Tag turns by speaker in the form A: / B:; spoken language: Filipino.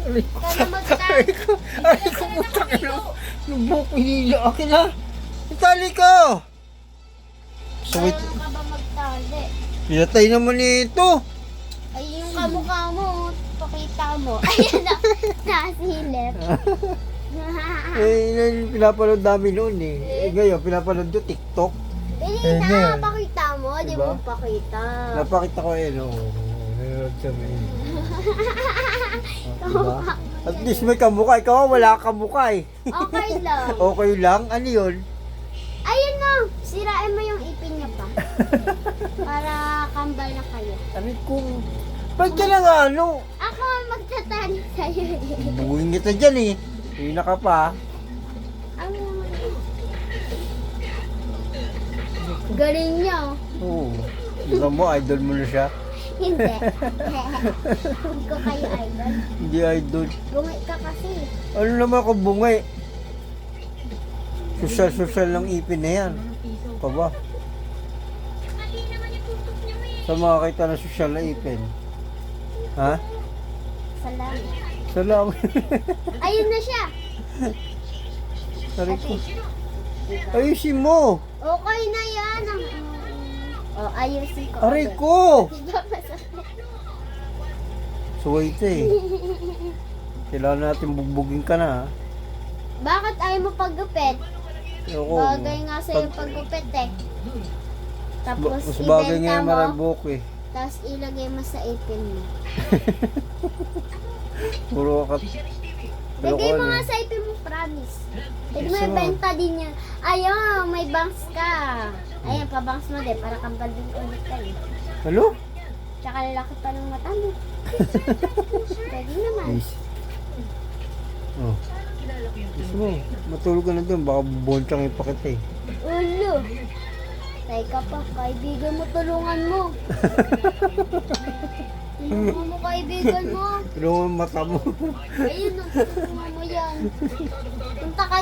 A: Aray ko, putang ina. Yung buhok pinili akin ha. Itali ko. So wait,
B: Meron ka ba magtali?
A: pinatay naman ito.
B: Ay, yung kamukha mo, pakita mo. Ayan na, nasilip.
A: Pinapanood namin noon eh. Ngayon, pinapanood yung TikTok.
B: Hindi na, pakita mo. Di
A: Diba?
B: mo pakita.
A: Napakita ko eh, no. Nanonood kami. Diba? At least may kamukha. Ikaw wala kang kamukha eh.
B: Okay lang.
A: Okay lang? Ano yun?
B: Ayun na, sirain mo yung ipin niya pa. Para kambal na kayo.
A: Ano kung... Ba't ka na nga ano?
B: Ako ang magtatali sa'yo eh.
A: Bubuhin kita dyan eh. Hina ka pa.
B: Ang galing niya.
A: Oo. Diba mo, idol mo na siya?
B: Hindi. Hindi ko kayo idol.
A: Hindi idol.
B: Bungay ka kasi.
A: Ano naman ako bungay? Social ng ipin na yan. Pa ba? Sa mga kita na social na ipin. Ha?
B: Salamat.
A: Salamat.
B: Ayun na siya.
A: Sabi ko. Ayusin mo.
B: Okay na yan. Oh, ayusin ko.
A: Aray
B: ulit.
A: ko.
B: Diba masakit?
A: So wait eh. Kailangan natin bugbugin ka na ha.
B: Bakit ayaw mo paggupit?
A: Ayoko.
B: Bagay nga sa'yo paggupit eh. Tapos
A: Mas bagay nga
B: ibenta
A: yung
B: mo,
A: marabok eh.
B: tapos ilagay mo sa ipin mo.
A: Puro ka.
B: Lagay mo nga sa ipin mo, promise. Pwede mo
A: Gusto mo?
B: ibenta din yan. Ayun, may bangs ka. Ayan, pabangs mo din para kambal din ulit kayo.
A: Ano?
B: Tsaka lalaki pa ng mata mo. Pwede naman.
A: Yes. Oh. Gusto mo, matulog ka na doon. Baka bonchang ipakita eh.
B: Ulo. Teka pa, kaibigan mo, tulungan mo. Tulungan mo, kaibigan mo.
A: Tulungan mo mata mo.
B: Ayun, tulungan mo yan. Punta ka